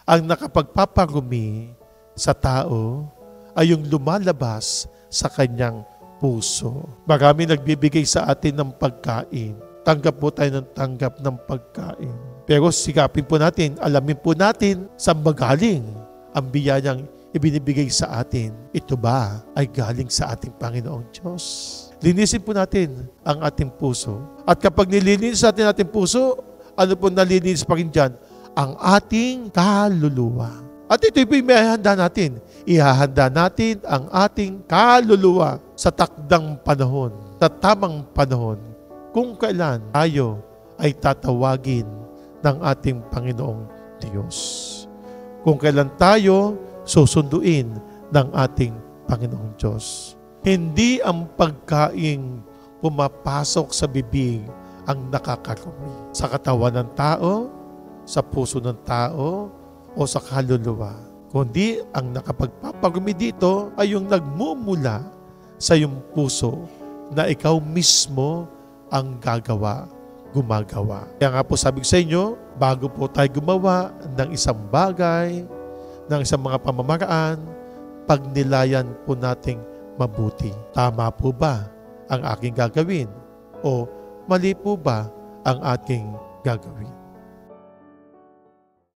Ang nakapagpaparumi sa tao ay yung lumalabas sa kanyang puso. Marami nagbibigay sa atin ng pagkain. Tanggap po tayo ng tanggap ng pagkain. Pero sikapin po natin, alamin po natin saan magaling ang biyayang ibinibigay sa atin. Ito ba ay galing sa ating Panginoong Diyos? Linisin po natin ang ating puso. At kapag nililinis natin ating puso, ano po nalilinis pa rin dyan? Ang ating kaluluwa. At ito po yung ihahanda natin. Ihahanda natin ang ating kaluluwa sa takdang panahon, sa tamang panahon, kung kailan tayo ay tatawagin ng ating Panginoong Diyos. Kung kailan tayo susunduin ng ating Panginoong Diyos. Hindi ang pagkain pumapasok sa bibig ang nakakarumi sa katawan ng tao, sa puso ng tao, o sa kaluluwa. Kundi ang nakapagpaparumi dito ay yung nagmumula sa iyong puso na ikaw mismo ang gumagawa. Kaya nga po sabi ko sa inyo, bago po tayo gumawa ng isang bagay, ng isang mga pamamaraan, pagnilayan po nating mabuti. Tama po ba ang aking gagawin? O mali po ba ang ating gagawin?